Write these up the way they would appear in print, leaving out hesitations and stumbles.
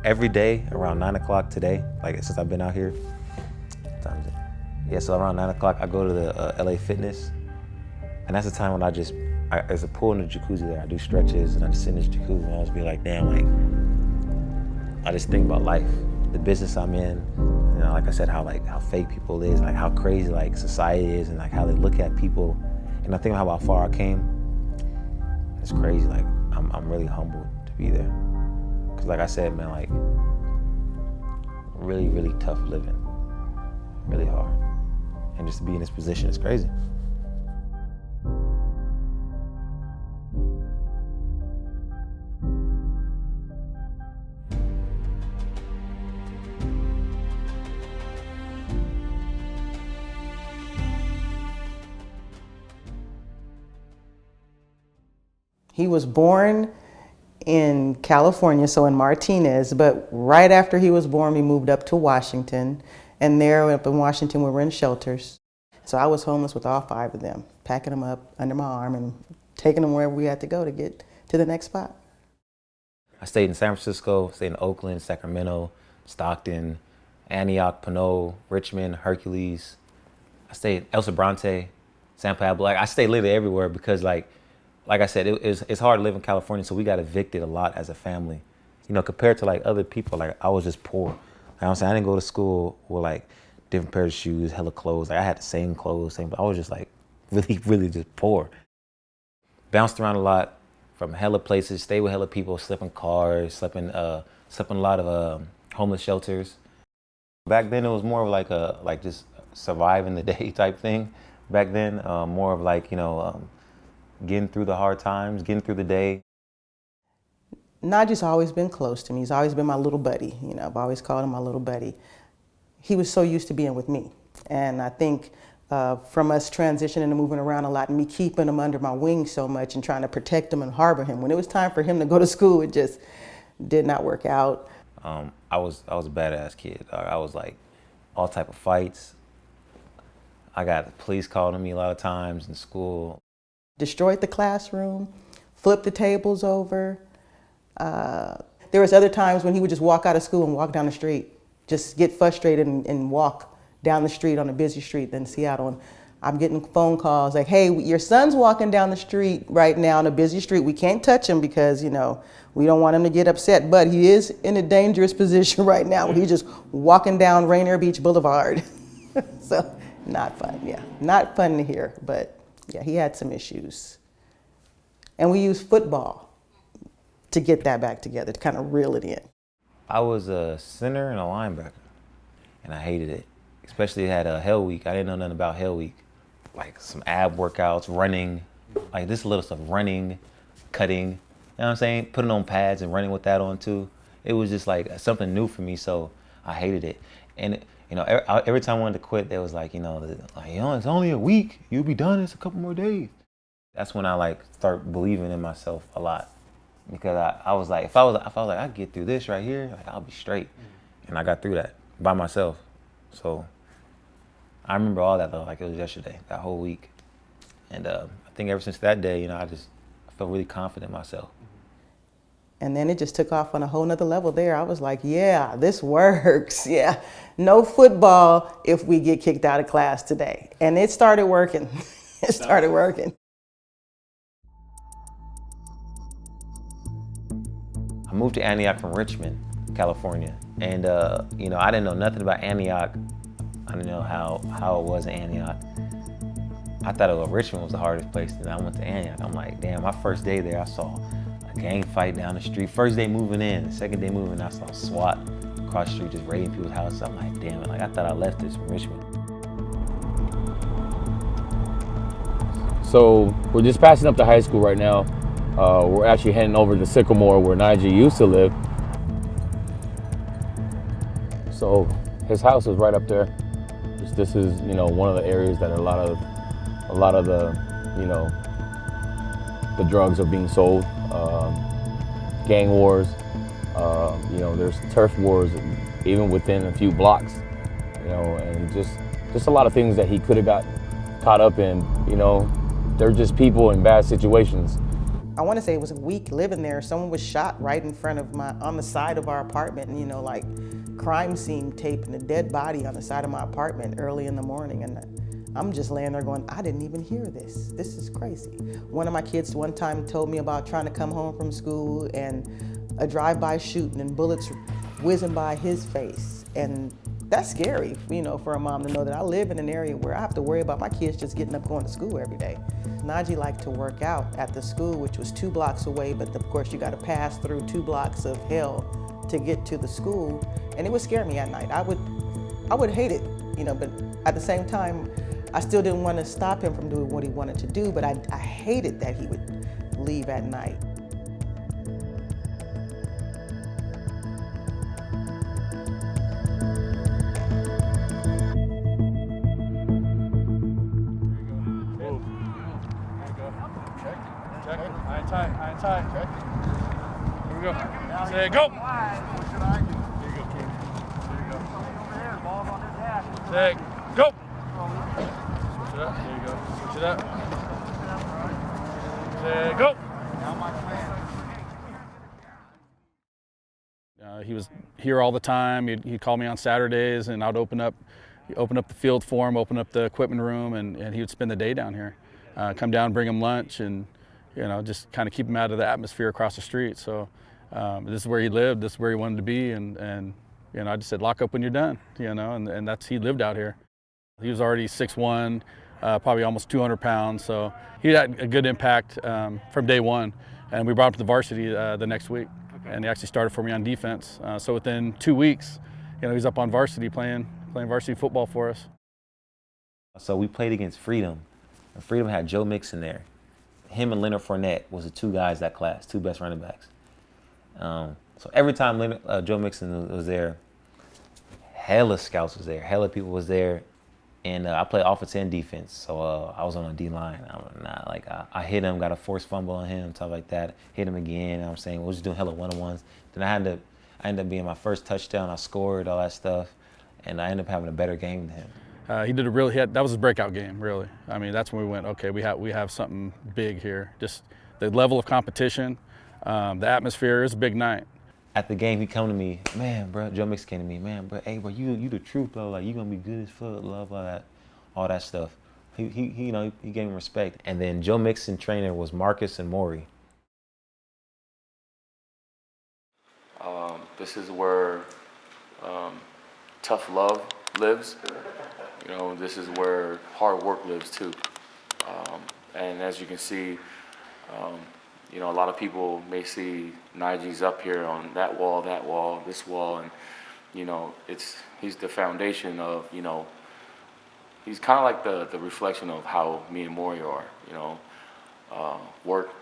every day around 9 o'clock today, like since I've been out here, what time is it? Yeah, so around 9 o'clock I go to the LA Fitness, and that's the time when there's a pool and a jacuzzi there. I do stretches and I just sit in this jacuzzi and I just be like, damn, like, I just think about life, the business I'm in, you know, like I said, how fake people is, like how crazy like society is, and like how they look at people, and I think about how far I came. It's crazy, like I'm really humbled to be there, cause like I said, man, like really, really tough living, really hard, and just to be in this position is crazy. He was born in California, so in Martinez, but right after he was born, we moved up to Washington, and there up in Washington, we were in shelters. So I was homeless with all 5 of them, packing them up under my arm and taking them wherever we had to go to get to the next spot. I stayed in San Francisco, stayed in Oakland, Sacramento, Stockton, Antioch, Pinole, Richmond, Hercules. I stayed El Sobrante, San Pablo. Like I stayed literally everywhere because like I said, it's hard to live in California, so we got evicted a lot as a family. You know, compared to like other people, like I was just poor. Like I'm saying, I didn't go to school with like different pairs of shoes, hella clothes. Like I had the same clothes, but I was just like really, really just poor. Bounced around a lot from hella places, stayed with hella people, slept in cars, slept in a lot of homeless shelters. Back then it was more of like just surviving the day type thing. Back then, more of like, you know, getting through the hard times, getting through the day. Najee's always been close to me. He's always been my little buddy. You know, I've always called him my little buddy. He was so used to being with me. And I think from us transitioning and moving around a lot and me keeping him under my wing so much and trying to protect him and harbor him, when it was time for him to go to school, it just did not work out. I was a badass kid. I was like all type of fights. I got the police calling on me a lot of times in school. Destroyed the classroom, flipped the tables over. There was other times when he would just walk out of school and walk down the street, just get frustrated and walk down the street on a busy street in Seattle. And I'm getting phone calls like, hey, your son's walking down the street right now on a busy street. We can't touch him because, you know, we don't want him to get upset, but he is in a dangerous position right now. He's just walking down Rainier Beach Boulevard. So not fun, yeah. Not fun to hear, but yeah, he had some issues. And we used football to get that back together, to kind of reel it in. I was a center and a linebacker, and I hated it. Especially had a Hell Week. I didn't know nothing about Hell Week. Like some ab workouts, running, like this little stuff, running, cutting, you know what I'm saying? Putting on pads and running with that on too. It was just like something new for me, so I hated it. And you know, every time I wanted to quit, they was like, you know, it's only a week. You'll be done. It's a couple more days. That's when I like start believing in myself a lot, because I was like, if I was like, I get through this right here, like I'll be straight. And I got through that by myself. So I remember all that though, like it was yesterday, that whole week. And I think ever since that day, you know, I felt really confident in myself. And then it just took off on a whole nother level there. I was like, yeah, this works. Yeah, no football if we get kicked out of class today. And it started working. It started working. I moved to Antioch from Richmond, California. And, you know, I didn't know nothing about Antioch. I didn't know how it was in Antioch. I thought Richmond was the hardest place, and I went to Antioch. I'm like, damn, my first day there, I saw a gang fight down the street. First day moving in, second day moving in, I saw SWAT across the street just raiding people's houses. I'm like, damn it, like I thought I left this from Richmond. So we're just passing up to high school right now. We're actually heading over to Sycamore where Najee used to live. So his house is right up there. This is, you know, one of the areas that a lot of the, you know, the drugs are being sold. Gang wars, you know, there's turf wars even within a few blocks, you know, and just a lot of things that he could have got caught up in, you know. They're just people in bad situations. I want to say it was a week living there. Someone was shot right in front of on the side of our apartment, and like crime scene tape and a dead body on the side of my apartment early in the morning. And I'm just laying there going, I didn't even hear this. This is crazy. One of my kids one time told me about trying to come home from school and a drive-by shooting and bullets whizzing by his face. And that's scary, for a mom to know that I live in an area where I have to worry about my kids just getting up going to school every day. Najee liked to work out at the school, which was 2 blocks away, but of course you got to pass through 2 blocks of hell to get to the school, and it would scare me at night. I would hate it, but at the same time, I still didn't want to stop him from doing what he wanted to do, but I hated that he would leave at night. High tie. Here we go. Say go. Here you go, King. There you go. Say go. Switch it up. There you go. Switch it up. Say go. He was here all the time. He'd call me on Saturdays, and I'd open up the field for him, open up the equipment room, and he would spend the day down here. Come down, bring him lunch, and just kind of keep him out of the atmosphere across the street. So this is where he lived, this is where he wanted to be, and I just said, lock up when you're done, and he lived out here. He was already 6'1", probably almost 200 pounds, so he had a good impact from day one, and we brought him to the varsity the next week, and he actually started for me on defense. So within 2 weeks, he's up on varsity playing varsity football for us. So we played against Freedom, and Freedom had Joe Mixon there. Him and Leonard Fournette was the 2 guys that class, 2 best running backs. So every time Joe Mixon was there, hella scouts was there, hella people was there, and I played offense and defense. So I was on a D-line. I hit him, got a forced fumble on him, stuff like that. Hit him again. I'm saying we're just doing hella one-on-ones. Then I ended up being my first touchdown. I scored all that stuff, and I ended up having a better game than him. That was his breakout game, really. I mean, that's when we went, okay, we have something big here. Just the level of competition, the atmosphere. Is a big night. At the game, he come to me, man, bro. Joe Mixon came to me, man, bro. Hey, bro, you the truth, bro. Like, you gonna be good as fuck, love all that stuff. He gave me respect. And then Joe Mixon trainer was Marcus and Maury. This is where tough love lives. This is where hard work lives too. And as you can see, a lot of people may see Najee's up here on that wall, this wall, and he's the foundation of, he's kind of like the reflection of how me and Maury are. Work,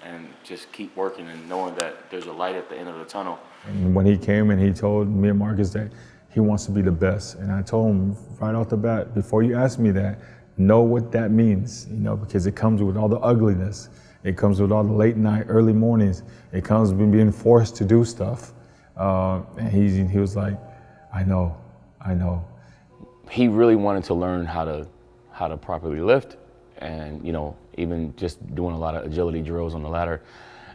and just keep working and knowing that there's a light at the end of the tunnel. And when he came and he told me and Marcus that he wants to be the best, and I told him right off the bat, before you ask me that, know what that means, because it comes with all the ugliness. It comes with all the late night, early mornings. It comes with being forced to do stuff. And he was like, I know. He really wanted to learn how to properly lift, and even just doing a lot of agility drills on the ladder.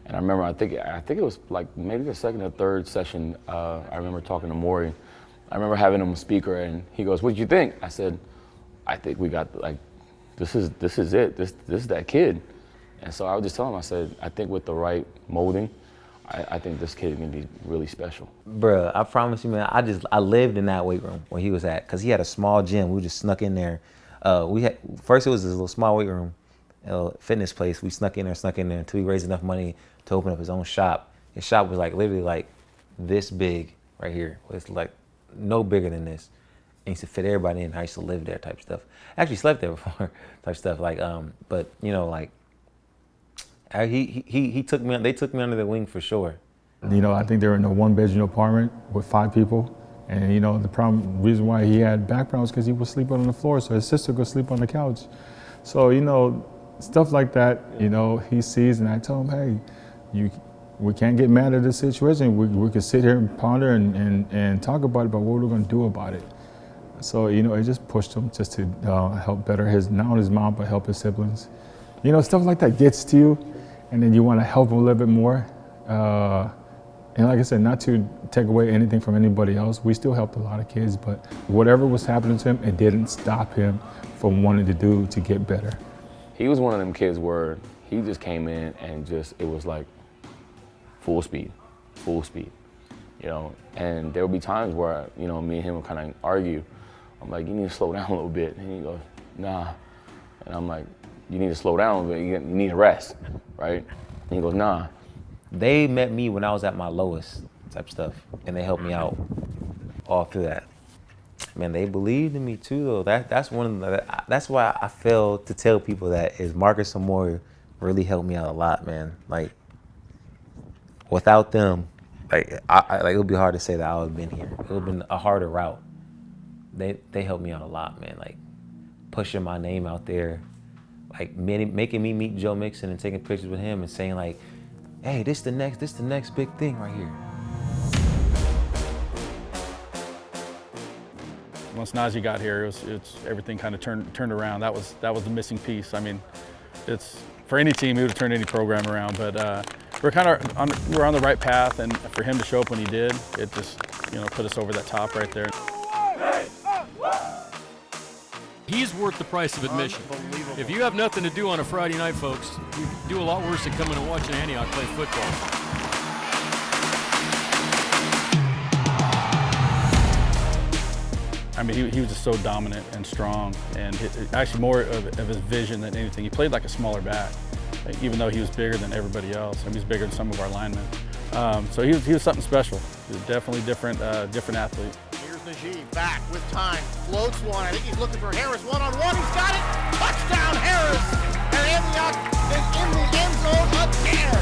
And I remember, I think it was like maybe the second or third session. I remember talking to Maury. I remember having him a speaker, and he goes, "What did you think?" I said, "I think we got this is it. This is that kid." And so I would just tell him, I said, "I think with the right molding, I think this kid is gonna be really special." Bruh, I promise you, man. I lived in that weight room where he was at, cause he had a small gym. We just snuck in there. First it was this little small weight room, fitness place. We snuck in there until he raised enough money to open up his own shop. His shop was literally this big right here. It's no bigger than this. And he used to fit everybody in. I used to live there type stuff. I actually slept there before type stuff. But he took me. They took me under their wing for sure. I think they were in a 1-bedroom apartment with 5 people. And the reason why he had back problems because he was sleeping on the floor, so his sister could sleep on the couch. So stuff like that. He sees, and I tell him, hey, we can't get mad at the situation. We could sit here and ponder and talk about it, but what we're going to do about it. So it just pushed him just to help better not only his mom but help his siblings. stuff like that gets to you, and then you want to help them a little bit more. And like I said, not to take away anything from anybody else, we still helped a lot of kids, but whatever was happening to him, it didn't stop him from wanting to get better. He was one of them kids where he just came in and it was like full speed. And there would be times where, me and him would kind of argue. I'm like, you need to slow down a little bit. And he goes, nah. And I'm like, you need to slow down a little bit. You need to rest, right? And he goes, nah. They met me when I was at my lowest type stuff, and they helped me out all through that. Man, they believed in me too, though. That's why I fail to tell people that is Marcus Amore really helped me out a lot, man. Like, without them, it would be hard to say that I would have been here. It would have been a harder route. They helped me out a lot, man. Like, pushing my name out there, like making me meet Joe Mixon and taking pictures with him and saying like, hey, this the next big thing right here. Once Najee got here, it's everything kind of turned around. That was the missing piece. I mean, it's for any team, he would have turned any program around. But we're on the right path, and for him to show up when he did, it just put us over that top right there. He's worth the price of admission. If you have nothing to do on a Friday night, folks, you do a lot worse than coming and watching Antioch play football. I mean, he was just so dominant and strong, and actually more of his vision than anything. He played like a smaller back, even though he was bigger than everybody else. I mean, he's bigger than some of our linemen. So he was something special. He was definitely different athlete. Najee back with time, floats one. I think he's looking for Harris one-on-one. He's got it. Touchdown, Harris. And Antioch is in the end zone again.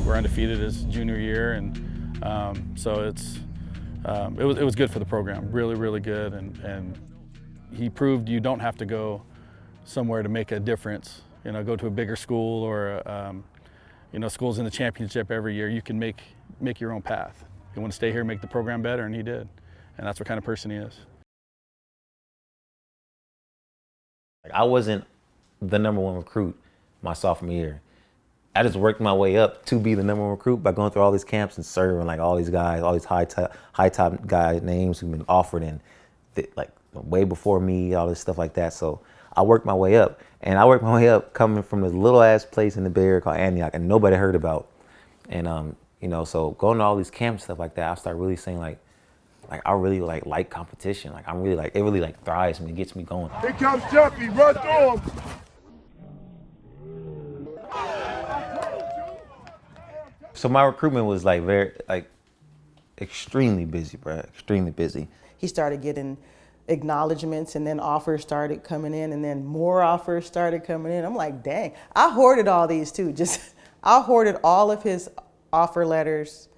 We're undefeated his junior year, and so it was good for the program. Really, really good, and he proved you don't have to go somewhere to make a difference. Go to a bigger school or schools in the championship every year. You can make your own path. You want to stay here, make the program better, and he did. And that's what kind of person he is. I wasn't the number one recruit my sophomore year. I just worked my way up to be the number one recruit by going through all these camps and serving like all these guys, all these high top guys names who've been offered and like way before me, all this stuff like that. So I worked my way up, and I worked my way up coming from this little ass place in the Bay Area called Antioch, and nobody heard about. And so going to all these camps and stuff like that, I started really saying like I really like competition. Like I'm really it really thrives me, it gets me going. Here comes Jumpy, run through him. So my recruitment was extremely busy, bro. Extremely busy. He started getting acknowledgments, and then offers started coming in, and then more offers started coming in. I'm like, dang. I hoarded all these too. I hoarded all of his offer letters.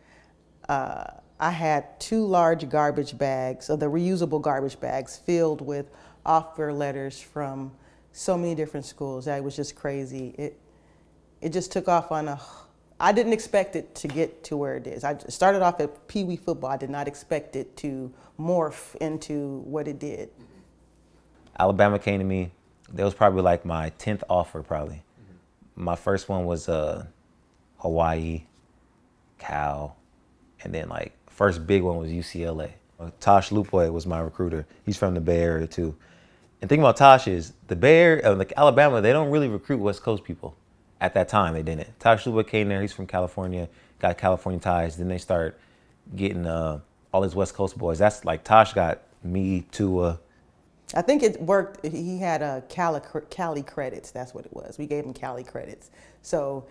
I had 2 large garbage bags, the reusable garbage bags, filled with offer letters from so many different schools. That was just crazy. It just took off on I didn't expect it to get to where it is. I started off at Pee Wee football. I did not expect it to morph into what it did. Alabama came to me. That was probably like my 10th offer, probably. My first one was Hawaii, Cal, and then first big one was UCLA. Tosh Lupoy was my recruiter. He's from the Bay Area too. And the thing about Tosh is the Bay Area, Alabama, they don't really recruit West Coast people. At that time, they didn't. Tosh Lupoy came there. He's from California, got California ties. Then they start getting all these West Coast boys. That's Tosh got me to. I think it worked. He had Cali credits. That's what it was. We gave him Cali credits. So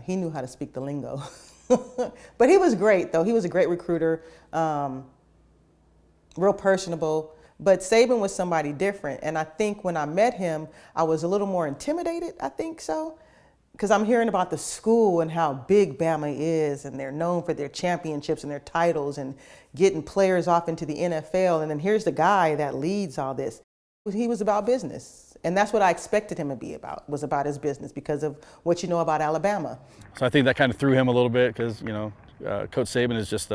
he knew how to speak the lingo. But he was great, though. He was a great recruiter, real personable. But Saban was somebody different. And I think when I met him, I was a little more intimidated, I think so. because I'm hearing about the school and how big Bama is, and they're known for their championships and their titles and getting players off into the NFL. And then here's the guy that leads all this. He was about business. And that's what I expected him to be about, was about his business, because of what you know about Alabama. So I think that kind of threw him a little bit because, Coach Saban is just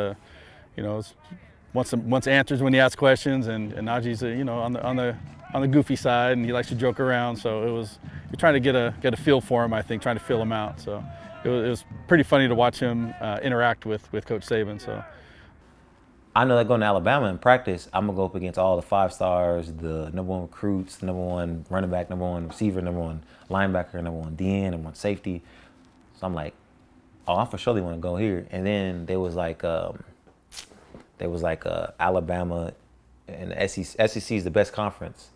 wants answers when he asks questions, and Najee's on the goofy side, and he likes to joke around. So you're trying to get a feel for him, I think, trying to feel him out. So it was pretty funny to watch him interact with Coach Saban. So I know that going to Alabama in practice, I'm gonna go up against all the 5 stars, the #1 recruits, the #1 running back, #1 receiver, #1 linebacker, #1 DN, #1 safety. So I'm like, oh, I for surely want to go here. And then there was like Alabama, and the SEC is the best conference.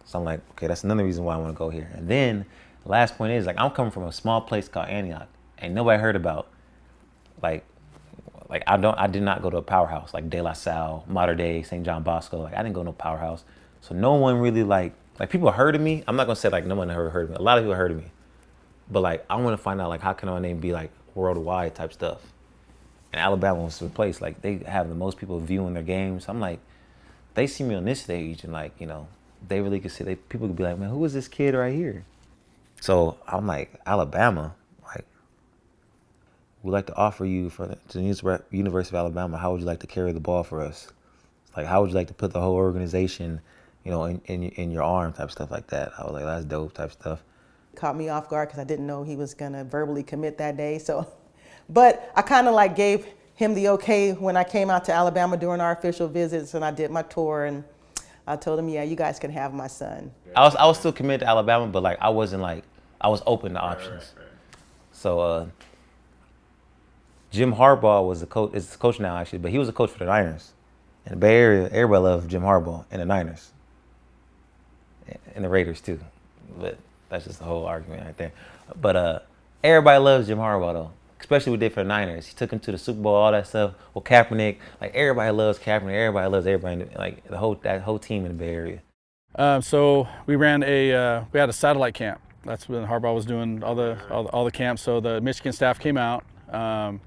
So I'm like, okay, that's another reason why I want to go here. And then the last point is, like, I'm coming from a small place called Antioch. Ain't nobody heard about, like I did not go to a powerhouse like De La Salle, Mater Dei, St. John Bosco. Like, I didn't go to no powerhouse. So no one really like people heard of me. I'm not gonna say like no one ever heard of me. A lot of people heard of me. But like, I want to find out like how can my name be like worldwide type stuff. And Alabama was the place. Like, they have the most people viewing their games. I'm like, they see me on this stage, and like, they really could see. People could be like, man, who is this kid right here? So I'm like, Alabama, like, we'd like to offer you to the University of Alabama. How would you like to carry the ball for us? Like, how would you like to put the whole organization, in your arm, type stuff like that. I was like, that's dope type stuff. Caught me off guard because I didn't know he was gonna verbally commit that day. So, but I kind of like gave him the okay when I came out to Alabama during our official visits, and I did my tour, and I told him, yeah, you guys can have my son. I was still committed to Alabama, but like, I wasn't like, I was open to options. Right. So Jim Harbaugh was the coach. Is the coach now, actually, but he was a coach for the Niners. In the Bay Area, everybody loved Jim Harbaugh and the Niners. And the Raiders too. But that's just the whole argument right there. But everybody loves Jim Harbaugh though, especially what he did for the Niners. He took him to the Super Bowl, all that stuff. Well, Kaepernick, like, everybody loves Kaepernick. Everybody loves everybody, like that whole team in the Bay Area. So we had a satellite camp. That's when Harbaugh was doing all the camps. So the Michigan staff came out. And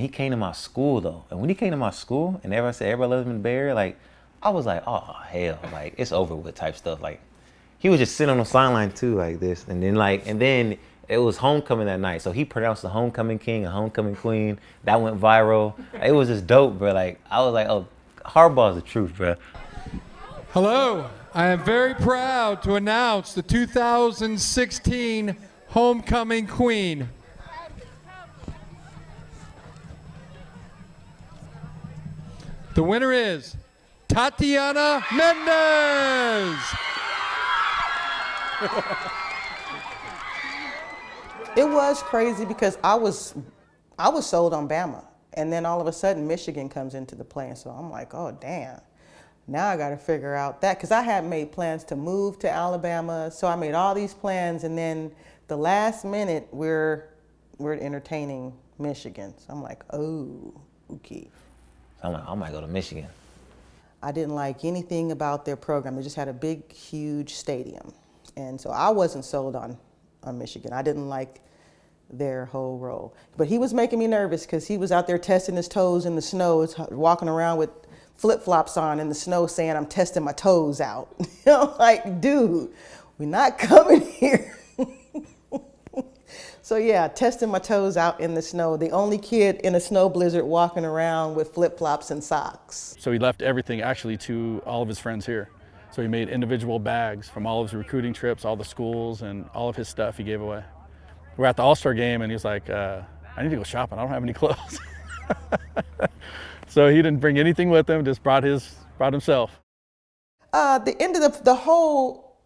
he came to my school though. And when he came to my school, and everybody said everybody loves him in the Bay Area, like, I was like, oh hell, like, it's over with type stuff. Like, he was just sitting on the sideline too, like this, and then it was homecoming that night. So he pronounced the homecoming king and homecoming queen. That went viral. It was just dope, bro. Like, I was like, oh, Harbaugh's the truth, bro. Hello, I am very proud to announce the 2016 homecoming queen. The winner is Tatiana Mendez. It was crazy because I was sold on Bama, and then all of a sudden Michigan comes into the play, and so I'm like, oh damn, now I got to figure out that, because I had made plans to move to Alabama, so I made all these plans, and then the last minute we're entertaining Michigan, so I'm like, oh, okay. I'm like, I might go to Michigan. I didn't like anything about their program. They just had a big, huge stadium, and so I wasn't sold on Michigan. I didn't like their whole role. But he was making me nervous because he was out there testing his toes in the snow, walking around with flip-flops on in the snow saying, I'm testing my toes out. Like, dude, we're not coming here. So yeah, testing my toes out in the snow. The only kid in a snow blizzard walking around with flip-flops and socks. So he left everything actually to all of his friends here. So he made individual bags from all of his recruiting trips, all the schools, and all of his stuff he gave away. We're at the All-Star game, and he was like, I need to go shopping. I don't have any clothes. So he didn't bring anything with him, just brought himself. The end of the whole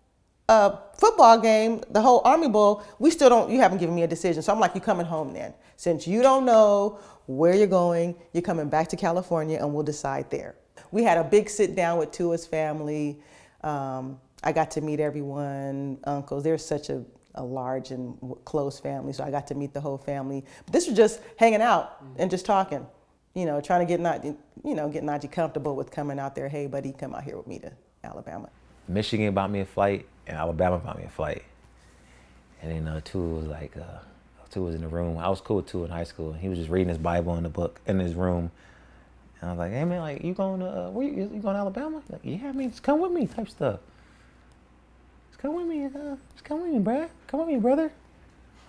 football game, the whole Army Bowl, you haven't given me a decision. So I'm like, you're coming home then. Since you don't know where you're going, you're coming back to California, and we'll decide there. We had a big sit down with Tua's family. I got to meet everyone, uncles. They're such a large and close family, so I got to meet the whole family. But this was just hanging out and just talking, trying to get Najee comfortable with coming out there. Hey, buddy, come out here with me to Alabama. Michigan bought me a flight, and Alabama bought me a flight. And then Tua was like, Tua was in the room. I was cool with Tua in high school. He was just reading his Bible in the book in his room. And I was like, hey man, like you going to you going to Alabama? Like, yeah, I mean, just come with me, type stuff. Just come with me, bruh. Come with me, brother.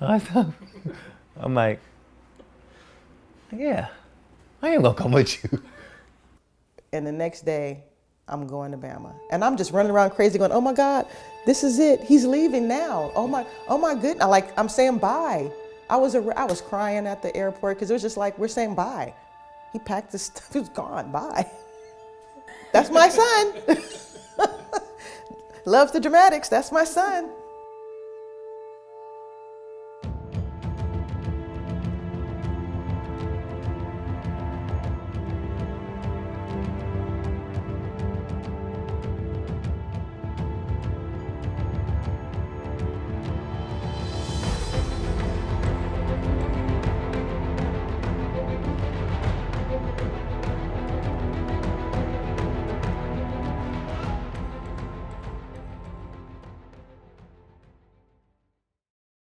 I'm like, yeah, I am gonna come with you. And the next day, I'm going to Bama, and I'm just running around crazy, going, "Oh my God, this is it. He's leaving now. Oh my goodness!" I'm saying bye. I was crying at the airport because it was just like we're saying bye. He packed his stuff. He was gone. Bye. That's my son. Loves the dramatics. That's my son.